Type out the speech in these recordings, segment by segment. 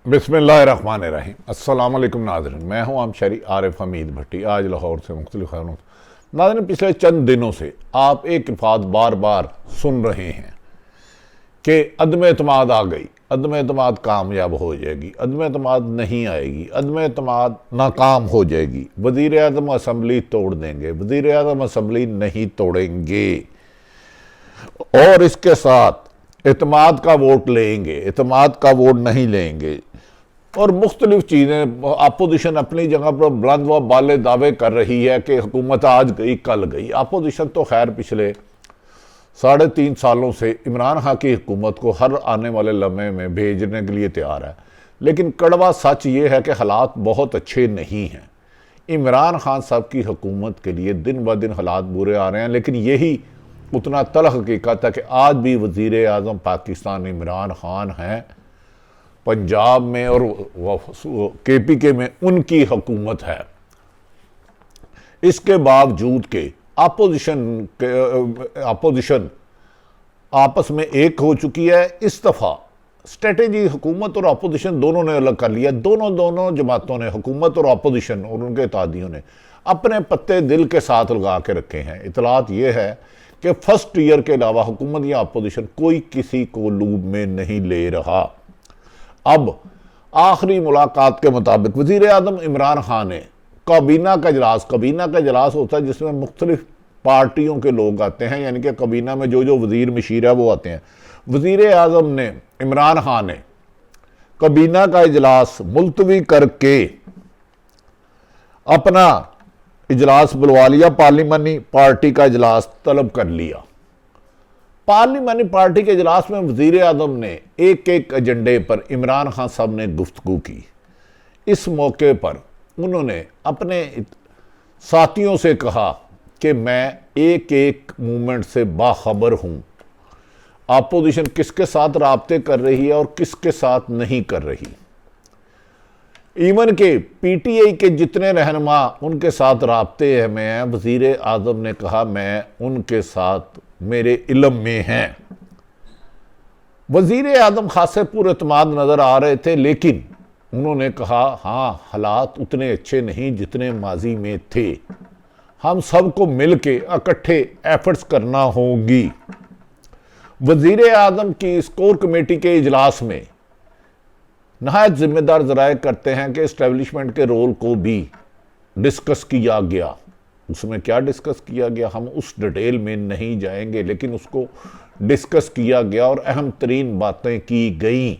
बिस्मिल्लाहिर्रहमानिर्रहीम। अस्सलाम वालेकुम नाज़रीन, मैं हूं आमशरी आरिफ हमीद भट्टी। आज लाहौर से मुख्तलिफ खबरों। नाज़रीन, पिछले चंद दिनों से आप एक अल्फाज बार बार सुन रहे हैं कि अदम एतमाद आ गई, अदम एतमाद कामयाब हो जाएगी, अदम एतमाद नहीं आएगी, अदम एतमाद नाकाम हो जाएगी, वज़ीर आज़म असम्बली तोड़ देंगे, वज़ीर आज़म असम्बली नहीं तोड़ेंगे और इसके साथ एतमाद का वोट लेंगे, एतमाद का वोट नहीं लेंगे और मुख्तलिफ चीज़ें। अपोजिशन अपनी जगह पर बुलंद व बाले दावे कर रही है कि हुकूमत आज गई कल गई। अपोजिशन तो खैर पिछले 3.5 सालों से इमरान खान की हुकूमत को हर आने वाले लम्हे में भेजने के लिए तैयार है, लेकिन कड़वा सच ये है कि हालात बहुत अच्छे नहीं हैं। इमरान खान साहब की हुकूमत के लिए दिन ब दिन हालात बुरे आ रहे हैं, लेकिन यही उतना तल्ख हकीकत है कि आज भी वज़ीर आज़म पाकिस्तान इमरान खान हैं। पंजाब में और KPK में उनकी हुकूमत है। इसके बावजूद के अपोजिशन आपस में एक हो चुकी है। इस दफ़ा स्ट्रेटेजी हुकूमत और अपोजिशन दोनों ने अलग कर लिया। दोनों जमातों ने, हुकूमत और अपोजिशन और उनके इत्तेहादियों ने अपने पत्ते दिल के साथ लगा के रखे हैं। इतलात यह है कि फर्स्ट ईयर के अलावा हुकूमत या अपोजिशन कोई किसी को लूब में नहीं ले रहा। अब आखिरी मुलाकात के मुताबिक वज़ीर आज़म इमरान खान ने काबीना का इजलास होता है जिसमें मुख्तलिफ पार्टियों के लोग आते हैं, यानी कि काबीना में जो वज़ीर मशीर है वो आते हैं। वज़ीर आज़म ने, इमरान खान ने काबीना का इजलास मुलतवी करके अपना इजलास बुलवा लिया, पार्लिमानी पार्टी का इजलास तलब कर लिया। पार्लिमानी पार्टी के इजलास में वज़ीर आज़म ने एक एक एजेंडे पर इमरान खान साहब ने गुफ्तगू की। इस मौके पर उन्होंने अपने साथियों से कहा कि मैं एक एक मूवमेंट से बाखबर हूं, अपोजिशन किसके साथ राब्ते कर रही है और किसके साथ नहीं कर रही। इवन के PTI के जितने रहनुमा उनके साथ राब्ते में हैं, वज़ीर आज़म ने कहा मैं उनके साथ मेरे इल्म में हैं। वज़ीर आज़म खासे पुरएतमाद नज़र आ रहे थे, लेकिन उन्होंने कहा हाँ, हालात उतने अच्छे नहीं जितने माजी में थे, हम सबको मिल के इकट्ठे एफर्ट्स करना होगी। वज़ीर आज़म की स्कोर कमेटी के इजलास में नहायत जिम्मेदार ज़राए करते हैं कि इस्टेब्लिशमेंट के रोल को भी डिस्कस किया गया। उसमें क्या डिस्कस किया गया हम उस डिटेल में नहीं जाएंगे, लेकिन उसको डिस्कस किया गया और अहम तरीन बातें की गई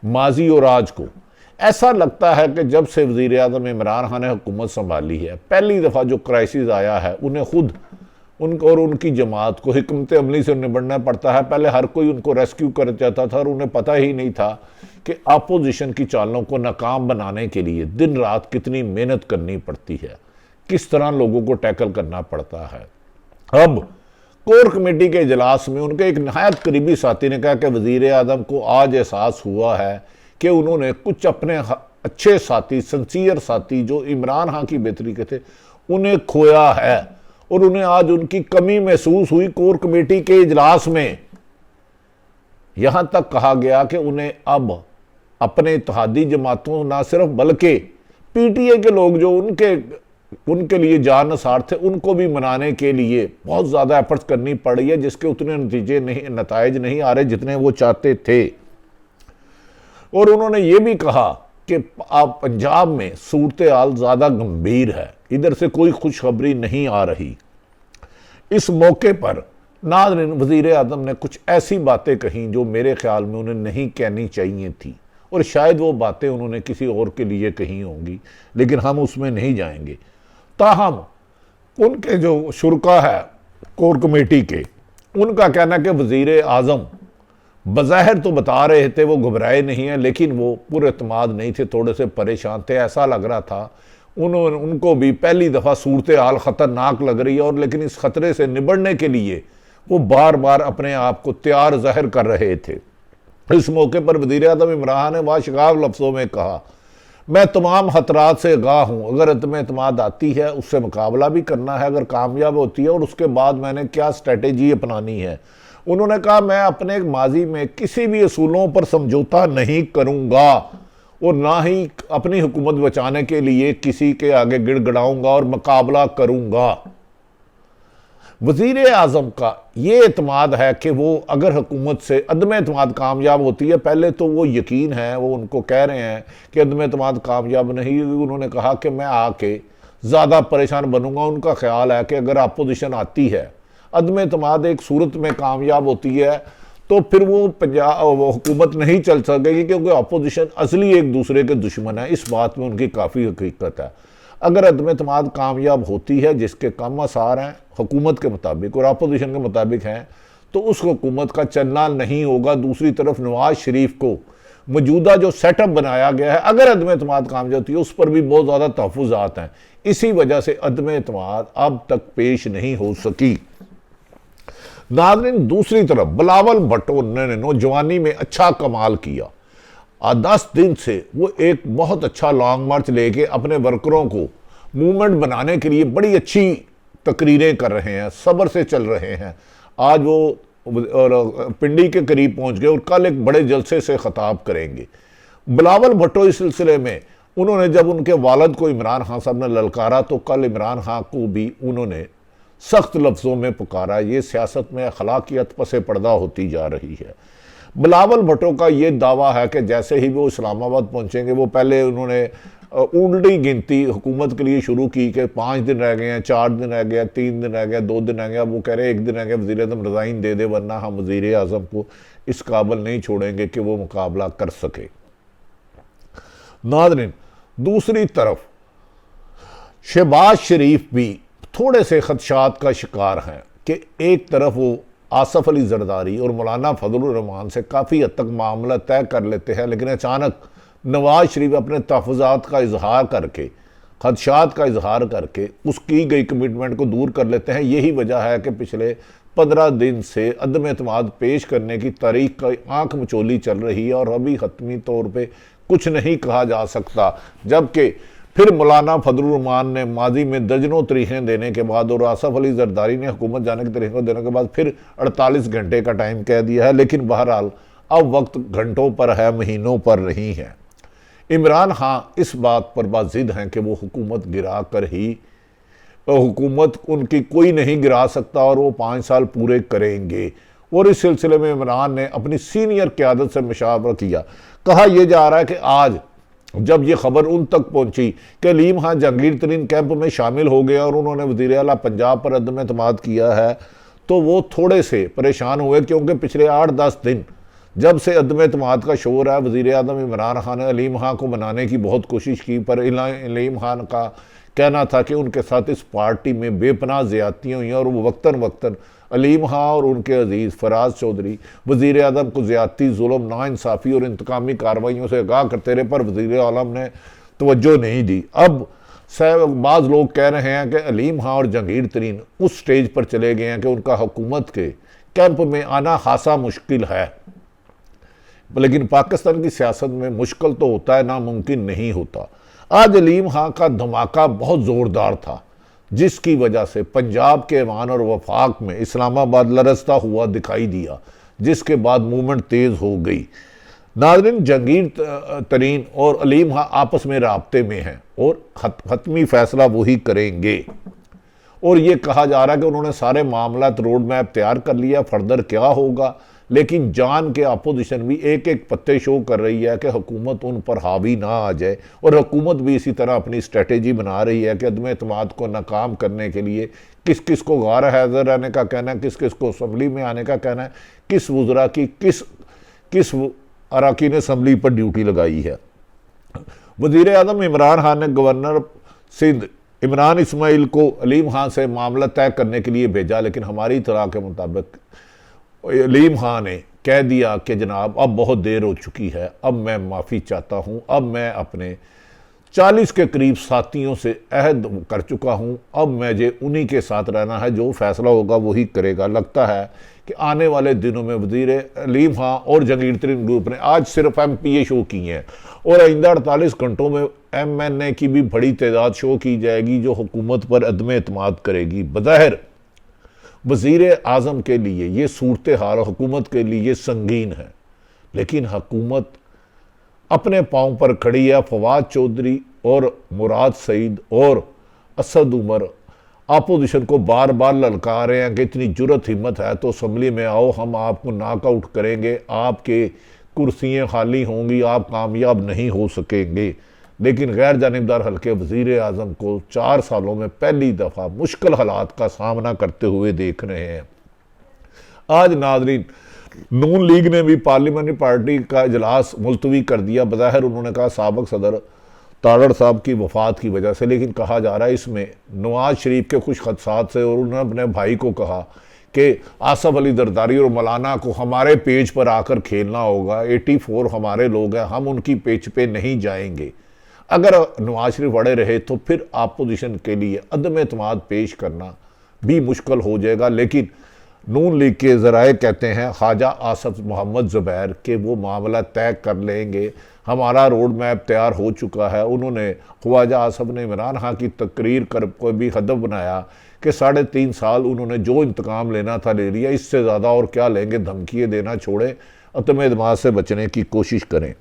माजी और आज को। ऐसा लगता है कि जब से वज़ीर आज़म इमरान खान ने हुकूमत संभाली है, पहली दफ़ा जो क्राइसिस आया है उन्हें खुद उनको और उनकी जमात को हिकमत अमली से निबटना पड़ता है। पहले हर कोई उनको रेस्क्यू कर जाता था और उन्हें पता ही नहीं था कि अपोजिशन की चालों को नाकाम बनाने के लिए दिन रात कितनी मेहनत करनी पड़ती है, किस तरह लोगों को टैकल करना पड़ता है। अब कोर कमेटी के इजलास में उनके एक नहायत करीबी साथी ने कहा कि वज़ीर आज़म को आज एहसास हुआ है कि उन्होंने कुछ अपने अच्छे साथी, सिंसियर साथी जो इमरान खान की बेहतरी के थे, उन्हें खोया है और उन्हें आज उनकी कमी महसूस हुई। कोर कमेटी के इजलास में यहां तक कहा गया कि उन्हें अब अपने इत्तेहादी जमातों ना सिर्फ बल्कि PTI के लोग जो उनके लिए जान नसार थे, उनको भी मनाने के लिए बहुत ज़्यादा एफर्ट्स करनी पड़ रही है, जिसके उतने नताइज नहीं आ रहे जितने वो चाहते थे। और उन्होंने ये भी कहा कि अब पंजाब में सूरत हाल ज़्यादा गंभीर है, इधर से कोई खुशखबरी नहीं आ रही। इस मौके पर नाज़रीन, वज़ीर आज़म ने कुछ ऐसी बातें कहीं जो मेरे ख्याल में उन्हें नहीं कहनी चाहिए थी और शायद वो बातें उन्होंने किसी और के लिए कही होंगी, लेकिन हम उसमें नहीं जाएंगे। ताहम उनके जो शुरका है कोर कमेटी के, उनका कहना कि वज़ीर आज़म बज़ाहिर तो बता रहे थे वो घबराए नहीं हैं, लेकिन वो पुरएतमाद नहीं थे, थोड़े से परेशान थे। ऐसा लग रहा था उनको भी पहली दफ़ा सूरत हाल ख़तरनाक लग रही है और लेकिन इस ख़तरे से निबड़ने के लिए वो बार बार अपने आप को तैयार ज़ाहिर कर रहे थे। इस मौके पर वज़ीर आज़म इमरान ने वाशगाब लफ्ज़ों में कहा मैं तमाम खतरात से आगाह हूँ, अगर अदम एतमाद आती है उससे मुकाबला भी करना है, अगर कामयाब होती है और उसके बाद मैंने क्या स्ट्रेटेजी अपनानी है। उन्होंने कहा मैं अपने माजी में किसी भी असूलों पर समझौता नहीं करूंगा, और ना ही अपनी हुकूमत बचाने के लिए किसी के आगे गिड़गिड़ाऊंगा और मुकाबला करूंगा। वजीर आज़म का ये एतमाद है कि वो अगर हुकूमत से अदम एतमाद कामयाब होती है, पहले तो वो यकीन है, वो उनको कह रहे हैं कि अदम एतमाद कामयाब नहीं, उन्होंने कहा कि मैं आके ज़्यादा परेशान बनूंगा। उनका ख्याल है कि अगर अपोजिशन आती है, अदम एतमाद एक सूरत में कामयाब होती है, तो फिर वो हुकूमत नहीं चल सकेगी, क्योंकि अपोजिशन असली एक दूसरे के दुश्मन है। इस बात में उनकी काफ़ी हकीकत है। अगर अदम एतमाद कामयाब होती है, जिसके कम आसार हैं हुकूमत के मुताबिक और अपोजिशन के मुताबिक हैं, तो उस हुकूमत का चलना नहीं होगा। दूसरी तरफ नवाज शरीफ को मौजूदा जो सेटअप बनाया गया है, अगर अदम एतमाद कामयाब होती है, उस पर भी बहुत ज़्यादा तहफ़्फ़ुज़ात हैं। इसी वजह से अदम एतमाद अब तक पेश नहीं हो सकी। नाज़रीन, दूसरी तरफ बिलावल भुट्टो ने नौजवानी में अच्छा कमाल किया। 10 दिन से वो एक बहुत अच्छा लॉन्ग मार्च लेके अपने वर्करों को मूवमेंट बनाने के लिए बड़ी अच्छी तकरीरें कर रहे हैं, सब्र से चल रहे हैं। आज वो और पिंडी के करीब पहुंच गए और कल एक बड़े जलसे से खिताब करेंगे। बिलावल भुट्टो इस सिलसिले में उन्होंने जब उनके वालिद को इमरान खान साहब ने ललकारा, तो कल इमरान खान को भी उन्होंने सख्त लफ्ज़ों में पुकारा। ये सियासत में अखलाकियत पसे पर्दा होती जा रही है। बिलावल भुट्टो का ये दावा है कि जैसे ही वो इस्लामाबाद पहुंचेंगे, वो पहले उन्होंने उल्टी गिनती हुकूमत के लिए शुरू की कि 5 दिन रह गए हैं, 4 दिन रह गया, 3 दिन रह गया, 2 दिन रह गया। वो कह रहे हैं 1 दिन रह गया, वज़ीर आज़म रिज़ाइन दे दे, वरना हम वज़ीर आज़म को इस काबिल नहीं छोड़ेंगे कि वो मुकाबला कर सके। नाज़रीन, दूसरी तरफ शहबाज शरीफ भी थोड़े से खदशात का शिकार हैं कि एक तरफ वो आसफ अली जरदारी और मौलाना फजलुर रहमान से काफ़ी हद तक मामला तय कर लेते हैं, लेकिन अचानक नवाज शरीफ अपने तहफ़्फ़ुज़ात का इजहार करके, खदशात का इजहार करके उस की गई कमिटमेंट को दूर कर लेते हैं। यही वजह है कि पिछले 15 दिन से अदम एतमाद पेश करने की तारीख का आंख मचोली चल रही है और अभी हतमी तौर पे कुछ नहीं कहा जा सकता। जबकि फिर मौलाना फजलुर रहमान ने माजी में दर्जनों तरीक़ें देने के बाद और आसफ अली जरदारी ने हुकूमत जाने के तरीक़ों देने के बाद फिर 48 घंटे का टाइम कह दिया है। लेकिन बहरहाल अब वक्त घंटों पर है, महीनों पर नहीं है। इमरान खान इस बात पर बाज़िद हैं कि वो हुकूमत गिरा कर ही, हुकूमत उनकी कोई नहीं गिरा सकता और वो 5 साल पूरे करेंगे। और इस सिलसिले में इमरान ने अपनी सीनियर क़यादत से मुशावरा किया। कहा यह जा रहा है कि आज जब ये खबर उन तक पहुंची कि अलीम खान जहांगीर तरीन कैंप में शामिल हो गया और उन्होंने वज़ीर आला पंजाब पर अदम एतमाद किया है, तो वो थोड़े से परेशान हुए, क्योंकि पिछले 8-10 दिन जब से अदम एतमाद का शोर है, वज़ीर आज़म इमरान खान ने अलीम खान को मनाने की बहुत कोशिश की, पर अलीम खान का कहना था कि उनके साथ इस पार्टी में बेपनाह ज़्यादतियाँ हुई और वो वक्तन वक्तन अलीम खान और उनके अजीज़ फराज चौधरी वज़ीर आज़म को ज़्यादती, जुल्म, नाइंसाफ़ी और इंतकामी कार्रवाइयों से आगाह करते रहे, पर वज़ीर आलम ने तवज्जो नहीं दी। अब बाज़ लोग कह रहे हैं कि अलीम खान और जहांगीर तरीन उस स्टेज पर चले गए हैं कि उनका हुकूमत के कैंप में आना खासा मुश्किल है। लेकिन पाकिस्तान की सियासत में मुश्किल तो होता है, नामुमकिन नहीं होता। आज अलीम खान का धमाका बहुत ज़ोरदार था, जिसकी वजह से पंजाब के ऐवान और वफाक में इस्लामाबाद लरजता हुआ दिखाई दिया, जिसके बाद मूवमेंट तेज़ हो गई। नाज़रीन, जहांगीर तरीन और अलीम खान आपस में राब्ते में हैं और हतमी फैसला वही करेंगे। और ये कहा जा रहा है कि उन्होंने सारे मामलात रोड मैप तैयार कर लिया, फर्दर क्या होगा। लेकिन जान के अपोजिशन भी एक एक पत्ते शो कर रही है कि हुकूमत उन पर हावी ना आ जाए, और हुकूमत भी इसी तरह अपनी स्ट्रेटेजी बना रही है कि अदम एतमाद को नाकाम करने के लिए किस किस को गार हाज़िर रहने का कहना है, किस किस को असम्बली में आने का कहना है, किस वज़रा की किस अरकान असम्बली पर ड्यूटी लगाई है। वज़ीर आज़म इमरान खान ने गवर्नर सिंध इमरान इस्माइल को अलीम खान से मामला तय करने के लिए भेजा, लेकिन हमारी इत्तला के मुताबिक अलीम खान ने कह दिया कि जनाब अब बहुत देर हो चुकी है, अब मैं माफ़ी चाहता हूँ, अब मैं अपने 40 के करीब साथियों से अहद कर चुका हूँ, अब मुझे उन्हीं के साथ रहना है, जो फैसला होगा वही करेगा। लगता है कि आने वाले दिनों में वज़ीर अलीम खान और जहांगीर तरीन ग्रुप ने आज सिर्फ MPA शो किए हैं और आइंदा 48 घंटों में MNA की भी बड़ी तादाद शो की जाएगी, जो हुकूमत पर अदम एतमाद करेगी। बज़ाहिर वज़ीर आज़म के लिए ये सूरत हाल हुकूमत के लिए संगीन है, लेकिन हुकूमत अपने पांव पर खड़ी है। फवाद चौधरी और मुराद सईद और असद उमर अपोजिशन को बार बार ललका रहे हैं कि इतनी जुर्रत हिम्मत है तो असम्बली में आओ, हम आपको नॉकआउट करेंगे, आपके कुर्सियाँ खाली होंगी, आप कामयाब नहीं हो सकेंगे। लेकिन गैर जानिबदार हल्के वज़ीर आज़म को 4 सालों में पहली दफ़ा मुश्किल हालात का सामना करते हुए देख रहे हैं। आज नाज़रीन, नून लीग ने भी पार्लियामेंट्री पार्टी का इजलास मुलतवी कर दिया। बज़ाहिर उन्होंने कहा साबिक सदर तारड़ साहब की वफ़ात की वजह से, लेकिन कहा जा रहा है इसमें नवाज शरीफ के कुछ खदशात से, और उन्होंने अपने भाई को कहा कि आसफ अली जरदारी और मौलाना को हमारे पेज पर आकर खेलना होगा, 84 हमारे लोग हैं, हम उनकी पेज पे नहीं जाएंगे। अगर नवाज शरीफ अड़े रहे तो फिर अपोजिशन के लिए अदम एतमाद पेश करना भी मुश्किल हो जाएगा। लेकिन नून लीग के ज़राए कहते हैं ख्वाजा आसफ मोहम्मद ज़ुबैर के वो मामला तय कर लेंगे, हमारा रोड मैप तैयार हो चुका है। उन्होंने ख्वाजा आसफ ने इमरान खान की तकरीर कर को भी हदफ बनाया कि 3.5 साल उन्होंने जो इंतकाम लेना था ले लिया, इससे ज़्यादा और क्या लेंगे, धमकियाँ देना छोड़ें, अदम एतमाद से बचने की कोशिश करें।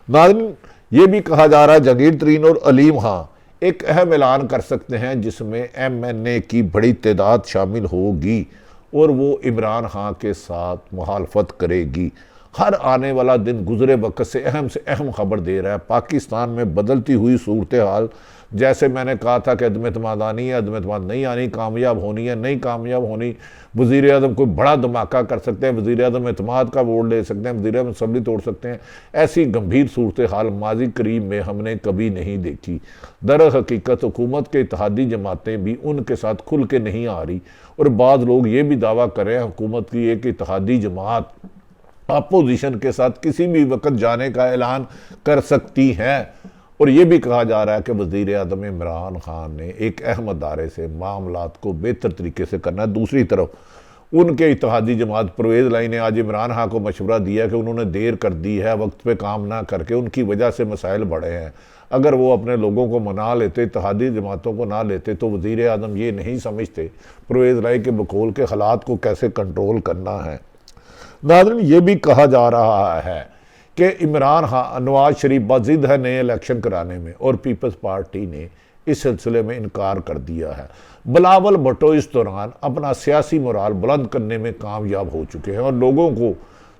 नाज़रीन, ये भी कहा जा रहा है जहांगीर तरीन और अलीम खां एक अहम ऐलान कर सकते हैं जिसमें MNA की बड़ी तादाद शामिल होगी और वो इमरान खान के साथ मुखालफत करेगी। हर आने वाला दिन गुजरे वक्त से अहम खबर दे रहा है। पाकिस्तान में बदलती हुई सूरत हाल, जैसे मैंने कहा था कि अदम एतमाद आनी है, अदम एतमाद नहीं आनी, कामयाब होनी है, नहीं कामयाब होनी, वज़ीर आज़म कोई बड़ा धमाका कर सकते हैं, वज़ीर आज़म एतमाद का वोट ले सकते हैं, वज़ीर आज़म असम्बली तोड़ सकते हैं। ऐसी गंभीर सूरत हाल माजी करीब में हमने कभी नहीं देखी। दर हकीकत हुकूमत के इत्तेहादी जमातें भी उनके साथ खुल के नहीं आ रही, और बाद लोग ये भी दावा कर रहे हैं हुकूमत की एक इत्तेहादी जमात अपोजिशन के साथ किसी भी वक्त जाने का ऐलान कर सकती है। और ये भी कहा जा रहा है कि वज़ीर आज़म इमरान खान ने एक अहम अदारे से मामलात को बेहतर तरीके से करना है। दूसरी तरफ उनके इत्तेहादी जमात परवेज़ लाई ने आज इमरान खान को मशवरा दिया कि उन्होंने देर कर दी है, वक्त पे काम ना करके उनकी वजह से मसाइल बढ़े हैं। अगर वो अपने लोगों को मना लेते, इत्तेहादी जमातों को ना लेते, तो वज़ीर आज़म ये नहीं समझते परवेज़ लाई के बकौल के हालात को कैसे कंट्रोल करना है। नाज़रीन, ये भी कहा जा रहा है कि इमरान खान नवाज शरीफ बाजिद है नए इलेक्शन कराने में, और पीपल्स पार्टी ने इस सिलसिले में इनकार कर दिया है। बिलावल भुट्टो इस दौरान अपना सियासी मोराल बुलंद करने में कामयाब हो चुके हैं और लोगों को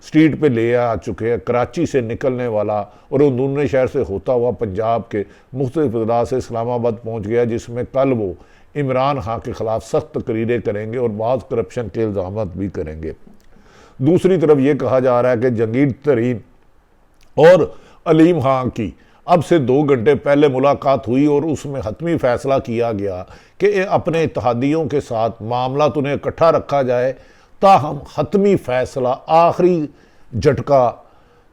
स्ट्रीट पे ले आ चुके हैं। कराची से निकलने वाला और अंदरूनी शहर से होता हुआ पंजाब के मुख्तलिफ अजला से इस्लामाबाद पहुँच गया, जिसमें कल वो इमरान खान के ख़िलाफ़ सख्त तकरीरें करेंगे और बाज़ करप्शन के इल्ज़ाम भी करेंगे। दूसरी तरफ ये कहा जा रहा है कि जहांगीर तरीन और अलीम खां की अब से 2 घंटे पहले मुलाकात हुई और उसमें हतमी फैसला किया गया कि अपने इत्तेहादियों के साथ मामला उन्हें इकट्ठा रखा जाए, ताहम हतमी फैसला आखिरी झटका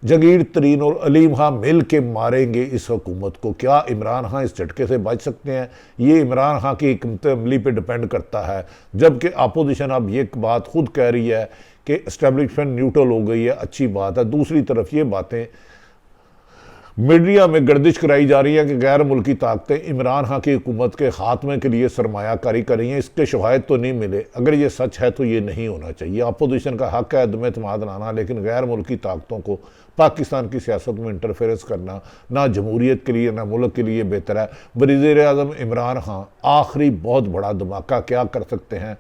जहांगीर तरीन और अलीम खां मिल के मारेंगे इस हुकूमत को। क्या इमरान खां इस झटके से बच सकते हैं? ये इमरान खां की हिकमत अमली पे डिपेंड करता है, जबकि अपोजिशन अब ये बात खुद कह रही है कि एस्टेब्लिशमेंट न्यूट्रल हो गई है, अच्छी बात है। दूसरी तरफ ये बातें मीडिया में गर्दिश कराई जा रही है कि गैर मुल्की ताकतें इमरान खान की हुकूमत के खात्मे के लिए सरमायाकारी कर रही हैं। इसके शवाहिद तो नहीं मिले। अगर ये सच है तो ये नहीं होना चाहिए। अपोजिशन का हक है अदम एतमाद लाना, लेकिन गैर मुल्की ताकतों को पाकिस्तान की सियासत में इंटरफेरेंस करना ना जमहूरियत के लिए ना मुल्क के लिए बेहतर है। वज़ीर आज़म इमरान खान आखिरी बहुत बड़ा धमाका क्या कर सकते हैं,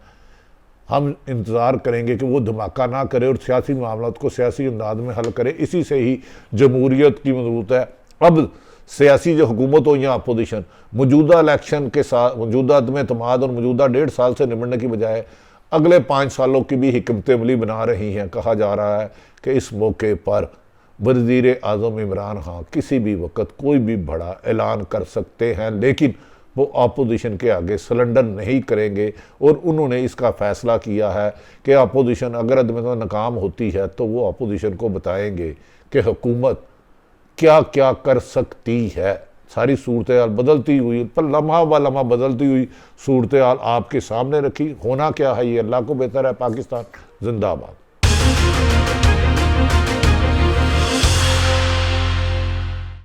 हम इंतज़ार करेंगे कि वो धमाका ना करे और सियासी मामलों को सियासी अंदाज में हल करे। इसी से ही जमहूरियत की मजबूत है। अब सियासी जो हुकूमत हो या अपोजिशन मौजूदा इलेक्शन के साथ, मौजूदा अदम एतमाद और मौजूदा 1.5 साल से निपटने की बजाय अगले 5 सालों की भी हिकमत अमली बना रही हैं। कहा जा रहा है कि इस मौके पर वज़ीर आज़म इमरान खान किसी भी वक्त कोई भी बड़ा ऐलान कर सकते हैं, लेकिन वो अपोजिशन के आगे सरेंडर नहीं करेंगे। और उन्होंने इसका फ़ैसला किया है कि अपोजिशन अगर अदम नाकाम होती है तो वो अपोजिशन को बताएंगे कि हुकूमत क्या क्या कर सकती है। सारी सूरत हाल बदलती हुई पर लम्हा व लम्हा बदलती हुई सूरत हाल आपके सामने रखी। होना क्या है ये अल्लाह को बेहतर है। पाकिस्तान जिंदाबाद।